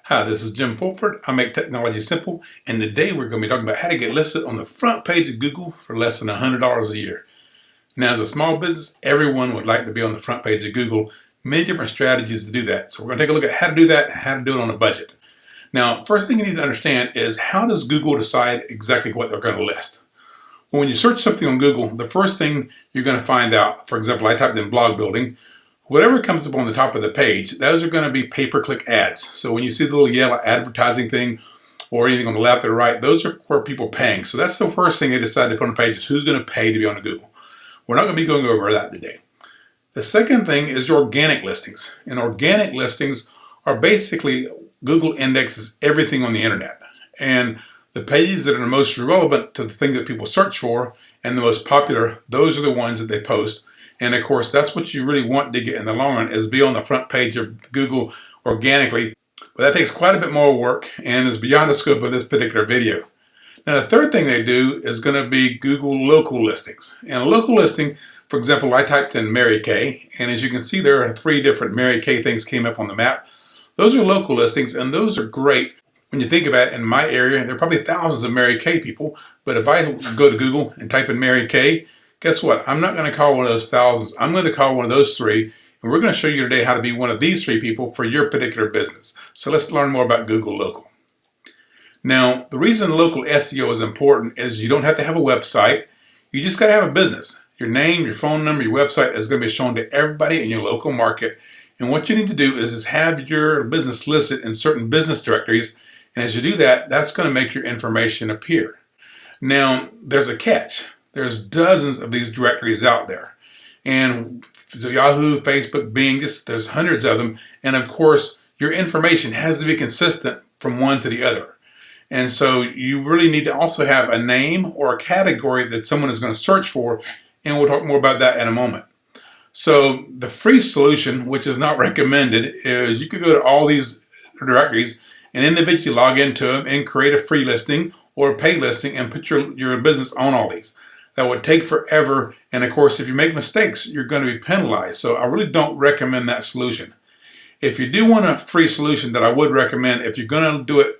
Hi, this is Jim Fulford. I make technology simple, and today we're going to be talking about how to get listed on the front page of Google for less than $100 a year. Now, as a small business, everyone would like to be on the front page of Google. Many different strategies to do that. So we're going to take a look at how to do that and how to do it on a budget. Now, first thing you need to understand is how does Google decide exactly what they're going to list? Well, when you search something on Google, the first thing you're going to find out, for example, I typed in blog building. Whatever comes up on the top of the page, those are going to be pay-per-click ads. So when you see the little yellow advertising thing or anything on the left or right, those are where people are paying. So that's the first thing they decide to put on the page is who's going to pay to be on the Google. We're not going to be going over that today. The second thing is your organic listings. And organic listings are basically Google indexes everything on the internet. And the pages that are the most relevant to the thing that people search for and the most popular, those are the ones that they post. And of course, that's what you really want to get in the long run is be on the front page of Google organically. But that takes quite a bit more work and is beyond the scope of this particular video. Now, the third thing they do is going to be Google local listings. And a local listing, for example, I typed in Mary Kay, and as you can see, there are 3 different Mary Kay things came up on the map. Those are local listings, and those are great. When you think about it, in my area, there are probably thousands of Mary Kay people, but if I go to Google and type in Mary Kay, guess what? I'm not going to call one of those thousands. I'm going to call one of those 3, and we're going to show you today how to be one of these 3 people for your particular business. So let's learn more about Google Local. Now, the reason local SEO is important is you don't have to have a website. You just got to have a business. Your name, your phone number, your website is going to be shown to everybody in your local market. And what you need to do is have your business listed in certain business directories. And as you do that, that's going to make your information appear. Now, there's a catch. There's dozens of these directories out there. And Yahoo, Facebook, Bing, there's hundreds of them. And of course, your information has to be consistent from one to the other. And so you really need to also have a name or a category that someone is going to search for. And we'll talk more about that in a moment. So the free solution, which is not recommended, is you could go to all these directories and individually log into them and create a free listing or a paid listing and put your business on all these. That would take forever, and of course, if you make mistakes, you're going to be penalized. So I really don't recommend that solution. If you do want a free solution that I would recommend, if you're going to do it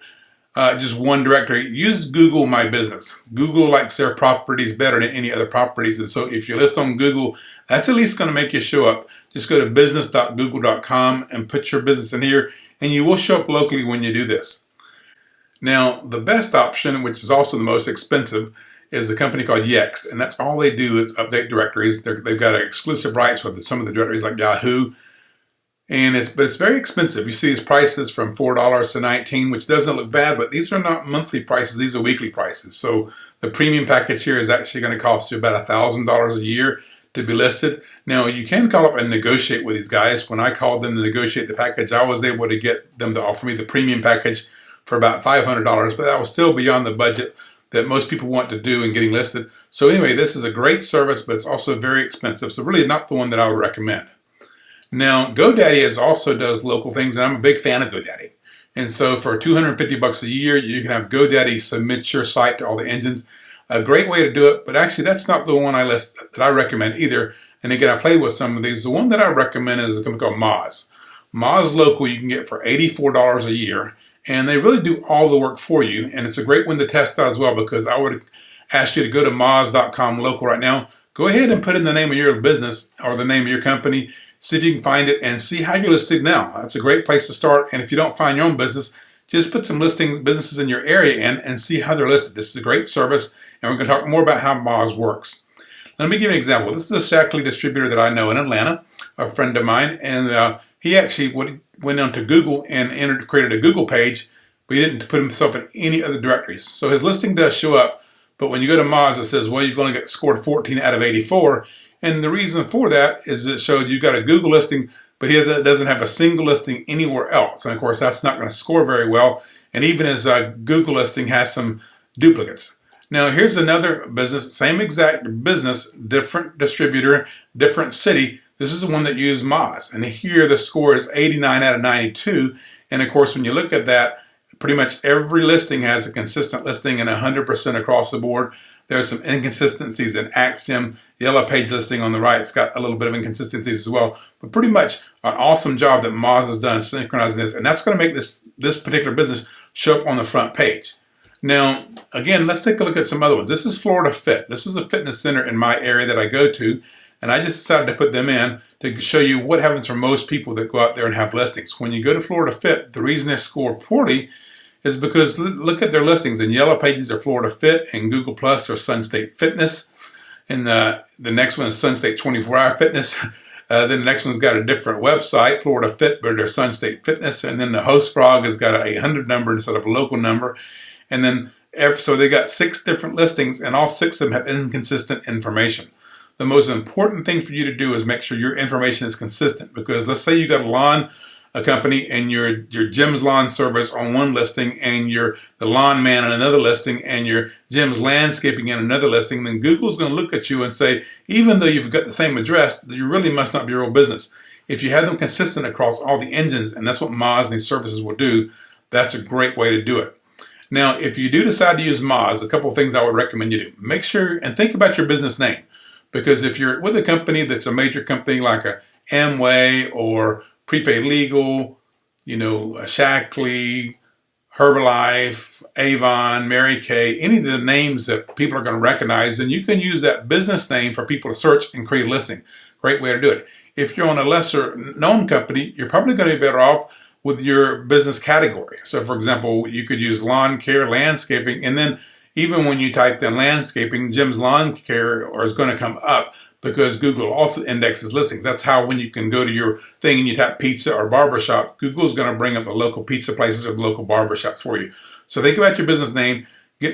just one directory, use Google My Business. Google likes their properties better than any other properties, and so if you list on Google, that's at least going to make you show up. Just go to business.google.com and put your business in here, and you will show up locally when you do this. Now, the best option, which is also the most expensive, is a company called Yext, and that's all they do is update directories. They've got exclusive rights with some of the directories like Yahoo, but it's very expensive. You see these prices from $4 to $19, which doesn't look bad, but these are not monthly prices, these are weekly prices. So the premium package here is actually going to cost you about $1,000 a year to be listed. Now, you can call up and negotiate with these guys. When I called them to negotiate the package, I was able to get them to offer me the premium package for about $500, but that was still beyond the budget that most people want to do in getting listed. So anyway, this is a great service, but it's also very expensive. So really not the one that I would recommend. Now, GoDaddy also does local things, and I'm a big fan of GoDaddy. And so for $250 a year, you can have GoDaddy submit your site to all the engines. A great way to do it, but actually that's not the one that I recommend either. And again, I played with some of these. The one that I recommend is a company called Moz. Moz Local you can get for $84 a year. And they really do all the work for you. And it's a great one to test out as well, because I would ask you to go to moz.com local right now. Go ahead and put in the name of your business or the name of your company. See if you can find it and see how you're listed now. That's a great place to start. And if you don't find your own business, just put some businesses in your area in and see how they're listed. This is a great service. And we're going to talk more about how Moz works. Let me give you an example. This is a Shaklee distributor that I know in Atlanta, a friend of mine. And he actually went onto Google and created a Google page, but he didn't put himself in any other directories. So his listing does show up, but when you go to Moz, it says, well, you've only got scored 14 out of 84. And the reason for that is it showed you got a Google listing, but he doesn't have a single listing anywhere else. And of course, that's not going to score very well. And even his Google listing has some duplicates. Now, here's another business, same exact business, different distributor, different city. This is the one that used Moz. And here the score is 89 out of 92. And of course, when you look at that, pretty much every listing has a consistent listing and 100% across the board. There's some inconsistencies in Axiom. Yellow Page listing on the right, it's got a little bit of inconsistencies as well. But pretty much an awesome job that Moz has done synchronizing this. And that's going to make this particular business show up on the front page. Now, again, let's take a look at some other ones. This is Florida Fit. This is a fitness center in my area that I go to. And I just decided to put them in to show you what happens for most people that go out there and have listings. When you go to Florida Fit, the reason they score poorly is because look at their listings. In Yellow Pages are Florida Fit, and Google Plus are Sun State Fitness. And the next one is Sun State 24-Hour Fitness. Then the next one's got a different website, Florida Fit, but they're Sun State Fitness. And then the host frog has got an 800 number instead of a local number. And then, so they got 6 different listings, and all 6 of them have inconsistent information. The most important thing for you to do is make sure your information is consistent, because let's say you got a company and your Jim's Lawn Service on one listing, and the Lawn Man on another listing, and your Jim's Landscaping in another listing, then Google's going to look at you and say, even though you've got the same address, you really must not be your own business. If you have them consistent across all the engines, and that's what Moz and these services will do, that's a great way to do it. Now, if you do decide to use Moz, a couple of things I would recommend you do. Make sure and think about your business name. Because if you're with a company that's a major company like a Amway or Prepaid Legal, Shackley, Herbalife, Avon, Mary Kay, any of the names that people are going to recognize, then you can use that business name for people to search and create a listing. Great way to do it. If you're on a lesser known company, you're probably going to be better off with your business category. So for example, you could use lawn care, landscaping, and then even when you typed in landscaping, Jim's Lawn Care is going to come up because Google also indexes listings. That's how when you can go to your thing and you type pizza or barbershop, Google's going to bring up the local pizza places or the local barbershops for you. So think about your business name, go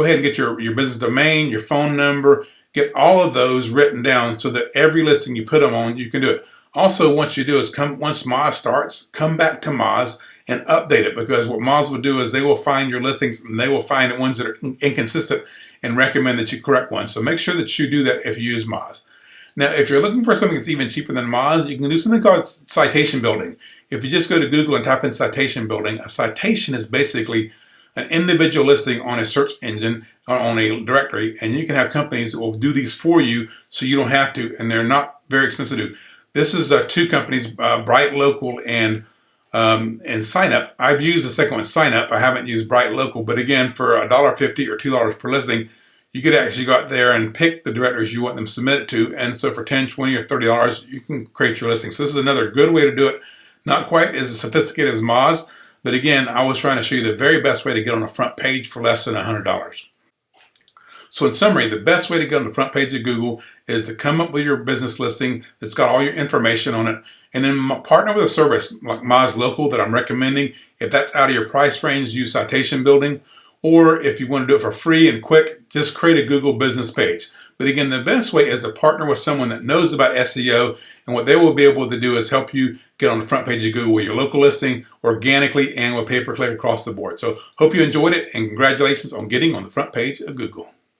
ahead and get your business domain, your phone number, get all of those written down so that every listing you put them on, you can do it. Also, once you do is once Moz starts, come back to Moz and update it, because what Moz will do is they will find your listings and they will find the ones that are inconsistent and recommend that you correct one. So make sure that you do that if you use Moz. Now, if you're looking for something that's even cheaper than Moz, you can do something called citation building. If you just go to Google and type in citation building, a citation is basically an individual listing on a search engine or on a directory, and you can have companies that will do these for you so you don't have to, and they're not very expensive to do. This is 2 companies, Bright Local and SignUp. I've used the second one, SignUp. I haven't used Bright Local, but again, for $1.50 or $2 per listing, you could actually go out there and pick the directories you want them submitted to. And so for $10, $20, or $30, you can create your listing. So this is another good way to do it. Not quite as sophisticated as Moz, but again, I was trying to show you the very best way to get on the front page for less than $100. So in summary, the best way to get on the front page of Google is to come up with your business listing that's got all your information on it, and then partner with a service like Moz Local that I'm recommending. If that's out of your price range, use citation building. Or if you want to do it for free and quick, just create a Google business page. But again, the best way is to partner with someone that knows about SEO, and what they will be able to do is help you get on the front page of Google with your local listing organically and with pay-per-click across the board. So hope you enjoyed it, and congratulations on getting on the front page of Google.